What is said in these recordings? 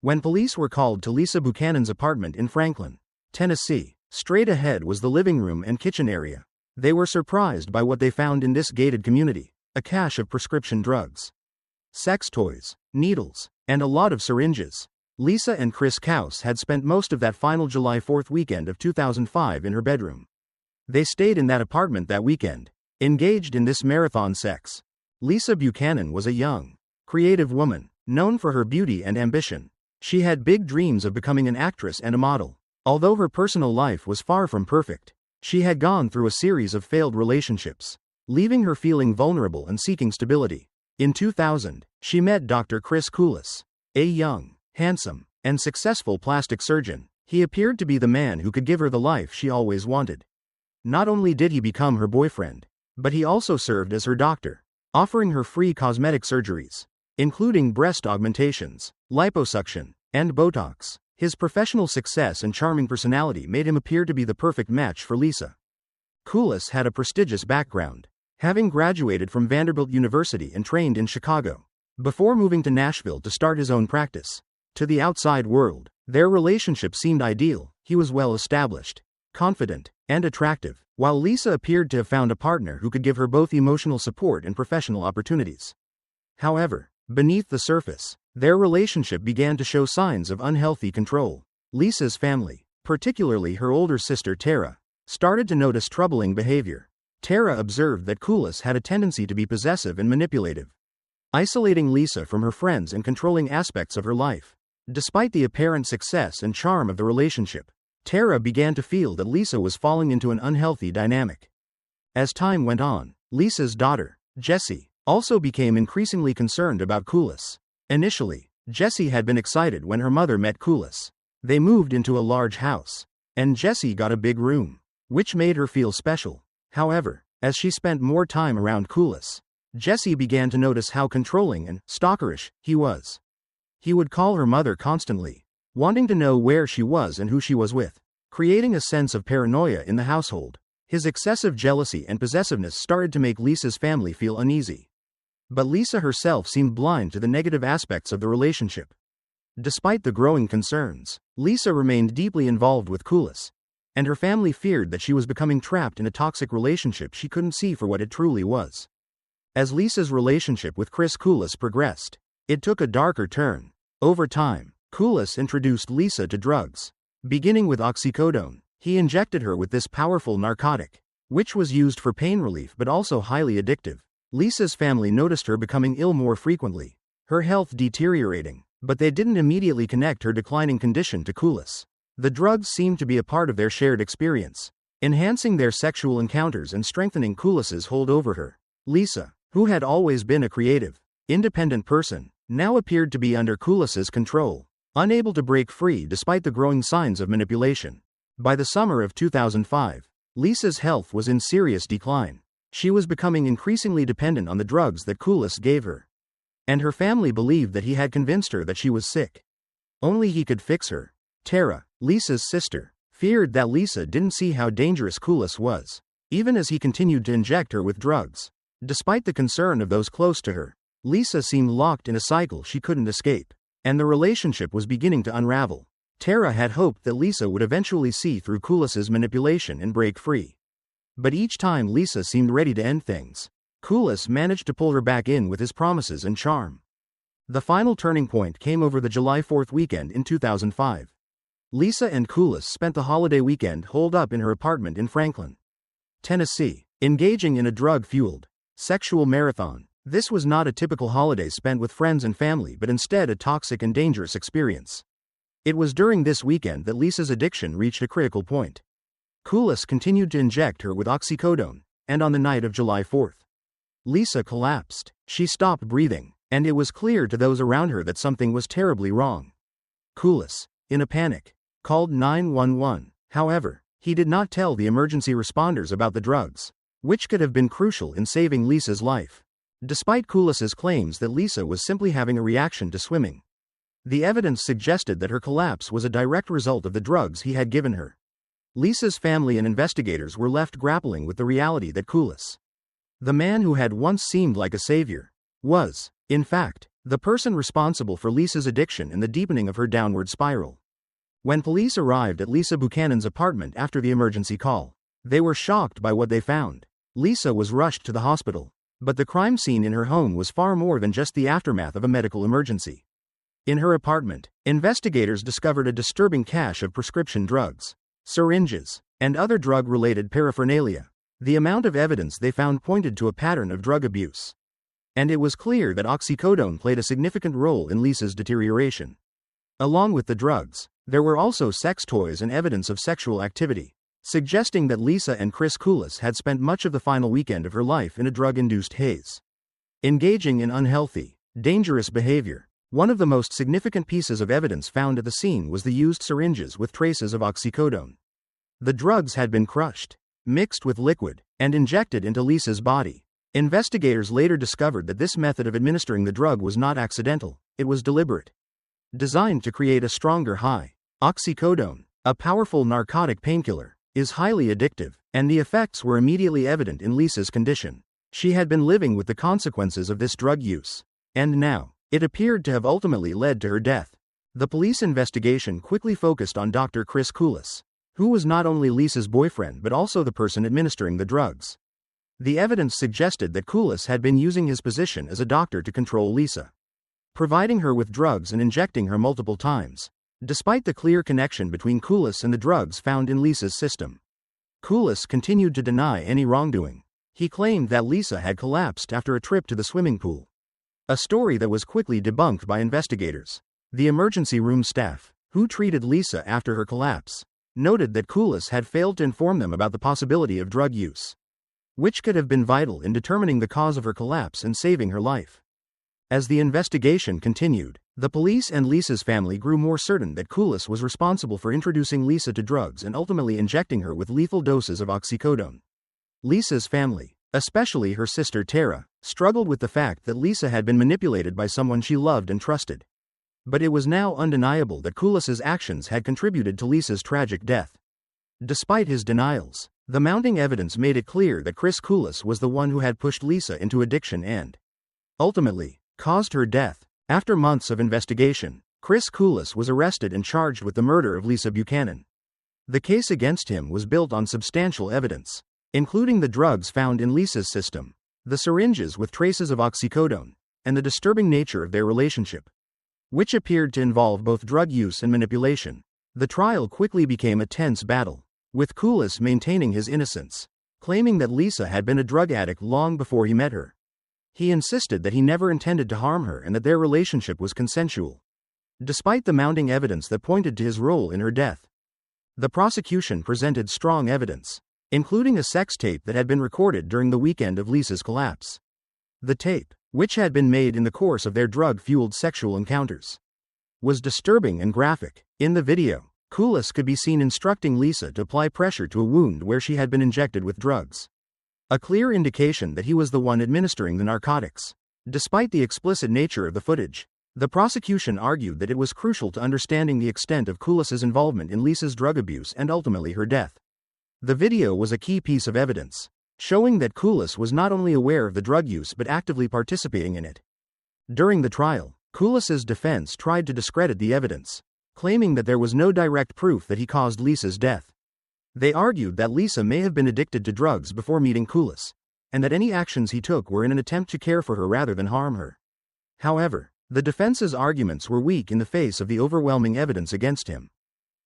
when police were called to Lisa Buchanan's apartment in Franklin, Tennessee. Straight ahead was the living room and kitchen area. They were surprised by what they found in this gated community: a cache of prescription drugs, sex toys, needles, and a lot of syringes. Lisa and Chris Kaus had spent most of that final July 4th weekend of 2005 in her bedroom. They stayed in that apartment that weekend, engaged in this marathon sex. Lisa Buchanan was a young, creative woman, known for her beauty and ambition. She had big dreams of becoming an actress and a model. Although her personal life was far from perfect, she had gone through a series of failed relationships, leaving her feeling vulnerable and seeking stability. In 2000, she met Dr. Chris Koulis, a young, handsome, and successful plastic surgeon. He appeared to be the man who could give her the life she always wanted. Not only did he become her boyfriend, but he also served as her doctor, offering her free cosmetic surgeries, including breast augmentations, liposuction, and Botox. His professional success and charming personality made him appear to be the perfect match for Lisa. Koulis had a prestigious background, having graduated from Vanderbilt University and trained in Chicago, before moving to Nashville to start his own practice. To the outside world, their relationship seemed ideal. He was well established, confident, and attractive, while Lisa appeared to have found a partner who could give her both emotional support and professional opportunities. However, beneath the surface, their relationship began to show signs of unhealthy control. Lisa's family, particularly her older sister Tara, started to notice troubling behavior. Tara observed that Koulis had a tendency to be possessive and manipulative, isolating Lisa from her friends and controlling aspects of her life. Despite the apparent success and charm of the relationship, Tara began to feel that Lisa was falling into an unhealthy dynamic. As time went on, Lisa's daughter, Jessie, also became increasingly concerned about Koulis. Initially, Jessie had been excited when her mother met Koulis. They moved into a large house, and Jessie got a big room, which made her feel special. However, as she spent more time around Koulis, Jessie began to notice how controlling and stalkerish he was. He would call her mother constantly, wanting to know where she was and who she was with, creating a sense of paranoia in the household. His excessive jealousy and possessiveness started to make Lisa's family feel uneasy. But Lisa herself seemed blind to the negative aspects of the relationship. Despite the growing concerns, Lisa remained deeply involved with Koulis, and her family feared that she was becoming trapped in a toxic relationship she couldn't see for what it truly was. As Lisa's relationship with Chris Koulis progressed, it took a darker turn. Over time, Koulis introduced Lisa to drugs. Beginning with oxycodone, he injected her with this powerful narcotic, which was used for pain relief but also highly addictive. Lisa's family noticed her becoming ill more frequently, her health deteriorating, but they didn't immediately connect her declining condition to Koulis. The drugs seemed to be a part of their shared experience, enhancing their sexual encounters and strengthening Koulis's hold over her. Lisa, who had always been a creative, independent person, now appeared to be under Koulis's control, unable to break free despite the growing signs of manipulation. By the summer of 2005, Lisa's health was in serious decline. She was becoming increasingly dependent on the drugs that Koulis gave her, and her family believed that he had convinced her that she was sick. Only he could fix her. Tara, Lisa's sister, feared that Lisa didn't see how dangerous Koulis was, even as he continued to inject her with drugs. Despite the concern of those close to her, Lisa seemed locked in a cycle she couldn't escape, and the relationship was beginning to unravel. Tara had hoped that Lisa would eventually see through Koulis's manipulation and break free. But each time Lisa seemed ready to end things, Koulis managed to pull her back in with his promises and charm. The final turning point came over the July 4th weekend in 2005. Lisa and Koulis spent the holiday weekend holed up in her apartment in Franklin, Tennessee, engaging in a drug-fueled, sexual marathon. This was not a typical holiday spent with friends and family but instead a toxic and dangerous experience. It was during this weekend that Lisa's addiction reached a critical point. Koulis continued to inject her with oxycodone, and on the night of July 4th, Lisa collapsed. She stopped breathing, and it was clear to those around her that something was terribly wrong. Koulis, in a panic, called 911. However, he did not tell the emergency responders about the drugs, which could have been crucial in saving Lisa's life. Despite Koulis's claims that Lisa was simply having a reaction to swimming, the evidence suggested that her collapse was a direct result of the drugs he had given her. Lisa's family and investigators were left grappling with the reality that Koulis, the man who had once seemed like a savior, was, in fact, the person responsible for Lisa's addiction and the deepening of her downward spiral. When police arrived at Lisa Buchanan's apartment after the emergency call, they were shocked by what they found. Lisa was rushed to the hospital, but the crime scene in her home was far more than just the aftermath of a medical emergency. In her apartment, investigators discovered a disturbing cache of prescription drugs, syringes, and other drug-related paraphernalia. The amount of evidence they found pointed to a pattern of drug abuse. And it was clear that oxycodone played a significant role in Lisa's deterioration. Along with the drugs, there were also sex toys and evidence of sexual activity, suggesting that Lisa and Chris Koulis had spent much of the final weekend of her life in a drug-induced haze, engaging in unhealthy, dangerous behavior. One of the most significant pieces of evidence found at the scene was the used syringes with traces of oxycodone. The drugs had been crushed, mixed with liquid, and injected into Lisa's body. Investigators later discovered that this method of administering the drug was not accidental, it was deliberate. Designed to create a stronger high, oxycodone, a powerful narcotic painkiller, is highly addictive, and the effects were immediately evident in Lisa's condition. She had been living with the consequences of this drug use, and now, it appeared to have ultimately led to her death. The police investigation quickly focused on Dr. Chris Koulis, who was not only Lisa's boyfriend but also the person administering the drugs. The evidence suggested that Koulis had been using his position as a doctor to control Lisa, providing her with drugs and injecting her multiple times. Despite the clear connection between Koulis and the drugs found in Lisa's system, Koulis continued to deny any wrongdoing. He claimed that Lisa had collapsed after a trip to the swimming pool, a story that was quickly debunked by investigators. The emergency room staff, who treated Lisa after her collapse, noted that Koulis had failed to inform them about the possibility of drug use, which could have been vital in determining the cause of her collapse and saving her life. As the investigation continued, the police and Lisa's family grew more certain that Koulis was responsible for introducing Lisa to drugs and ultimately injecting her with lethal doses of oxycodone. Lisa's family, especially her sister Tara, struggled with the fact that Lisa had been manipulated by someone she loved and trusted. But it was now undeniable that Koulis's actions had contributed to Lisa's tragic death. Despite his denials, the mounting evidence made it clear that Chris Koulis was the one who had pushed Lisa into addiction and, ultimately, caused her death. After months of investigation, Chris Koulis was arrested and charged with the murder of Lisa Buchanan. The case against him was built on substantial evidence, including the drugs found in Lisa's system, the syringes with traces of oxycodone, and the disturbing nature of their relationship, which appeared to involve both drug use and manipulation. The trial quickly became a tense battle, with Koulis maintaining his innocence, claiming that Lisa had been a drug addict long before he met her. He insisted that he never intended to harm her and that their relationship was consensual. Despite the mounting evidence that pointed to his role in her death, the prosecution presented strong evidence, including a sex tape that had been recorded during the weekend of Lisa's collapse. The tape, which had been made in the course of their drug-fueled sexual encounters, was disturbing and graphic. In the video, Koulis could be seen instructing Lisa to apply pressure to a wound where she had been injected with drugs, a clear indication that he was the one administering the narcotics. Despite the explicit nature of the footage, the prosecution argued that it was crucial to understanding the extent of Koulis's involvement in Lisa's drug abuse and ultimately her death. The video was a key piece of evidence, showing that Koulis was not only aware of the drug use but actively participating in it. During the trial, Koulis's defense tried to discredit the evidence, claiming that there was no direct proof that he caused Lisa's death. They argued that Lisa may have been addicted to drugs before meeting Koulis, and that any actions he took were in an attempt to care for her rather than harm her. However, the defense's arguments were weak in the face of the overwhelming evidence against him.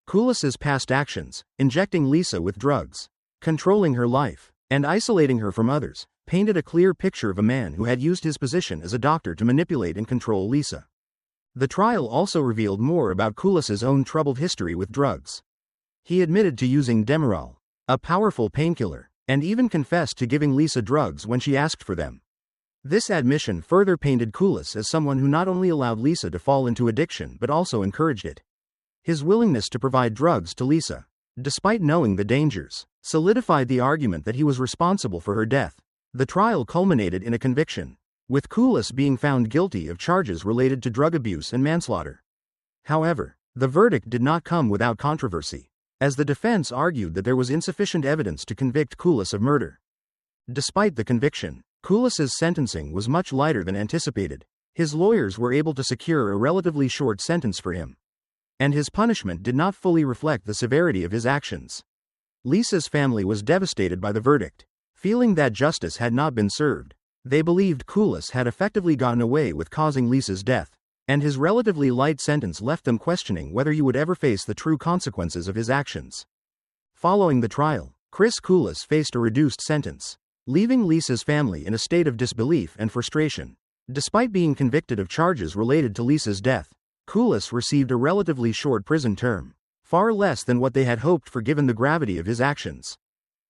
Koulis's past actions, injecting Lisa with drugs, controlling her life, and isolating her from others, painted a clear picture of a man who had used his position as a doctor to manipulate and control Lisa. The trial also revealed more about Koulis's own troubled history with drugs. He admitted to using Demerol, a powerful painkiller, and even confessed to giving Lisa drugs when she asked for them. This admission further painted Koulis as someone who not only allowed Lisa to fall into addiction but also encouraged it. His willingness to provide drugs to Lisa, despite knowing the dangers, solidified the argument that he was responsible for her death. The trial culminated in a conviction, with Koulis being found guilty of charges related to drug abuse and manslaughter. However, the verdict did not come without controversy, as the defense argued that there was insufficient evidence to convict Koulis of murder. Despite the conviction, Koulis's sentencing was much lighter than anticipated. His lawyers were able to secure a relatively short sentence for him, and his punishment did not fully reflect the severity of his actions. Lisa's family was devastated by the verdict. Feeling that justice had not been served, they believed Koulis had effectively gotten away with causing Lisa's death, and his relatively light sentence left them questioning whether he would ever face the true consequences of his actions. Following the trial, Chris Koulis faced a reduced sentence, leaving Lisa's family in a state of disbelief and frustration. Despite being convicted of charges related to Lisa's death, Koulis received a relatively short prison term, far less than what they had hoped for given the gravity of his actions.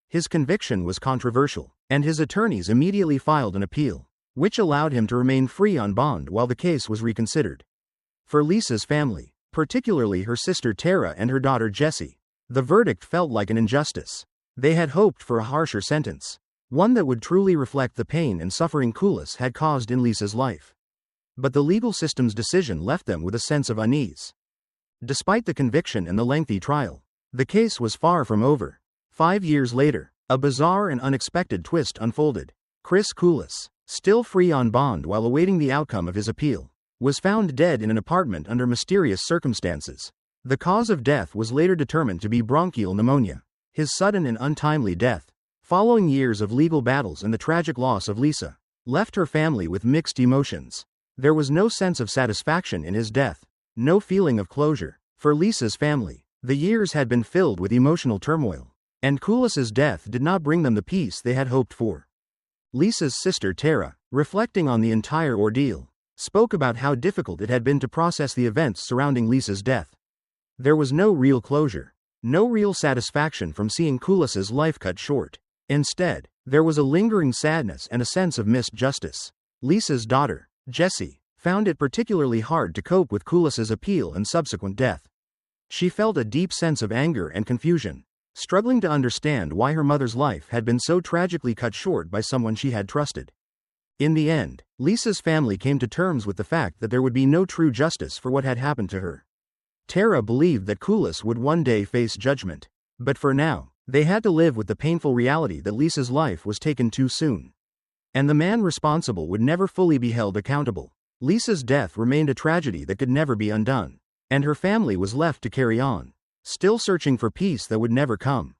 His conviction was controversial, and his attorneys immediately filed an appeal, which allowed him to remain free on bond while the case was reconsidered. For Lisa's family, particularly her sister Tara and her daughter Jessie, the verdict felt like an injustice. They had hoped for a harsher sentence, one that would truly reflect the pain and suffering Koulis had caused in Lisa's life. But the legal system's decision left them with a sense of unease. Despite the conviction and the lengthy trial, the case was far from over. 5 years later, a bizarre and unexpected twist unfolded. Chris Koulis, still free on bond while awaiting the outcome of his appeal, was found dead in an apartment under mysterious circumstances. The cause of death was later determined to be bronchial pneumonia. His sudden and untimely death, following years of legal battles and the tragic loss of Lisa, left her family with mixed emotions. There was no sense of satisfaction in his death, no feeling of closure. For Lisa's family, the years had been filled with emotional turmoil, and Koulis's death did not bring them the peace they had hoped for. Lisa's sister Tara, reflecting on the entire ordeal, spoke about how difficult it had been to process the events surrounding Lisa's death. There was no real closure, no real satisfaction from seeing Koulis's life cut short. Instead, there was a lingering sadness and a sense of missed justice. Lisa's daughter, Jessie, found it particularly hard to cope with Koulis's appeal and subsequent death. She felt a deep sense of anger and confusion, struggling to understand why her mother's life had been so tragically cut short by someone she had trusted. In the end, Lisa's family came to terms with the fact that there would be no true justice for what had happened to her. Tara believed that Koulis would one day face judgment, but for now, they had to live with the painful reality that Lisa's life was taken too soon, and the man responsible would never fully be held accountable. Lisa's death remained a tragedy that could never be undone, and her family was left to carry on, still searching for peace that would never come.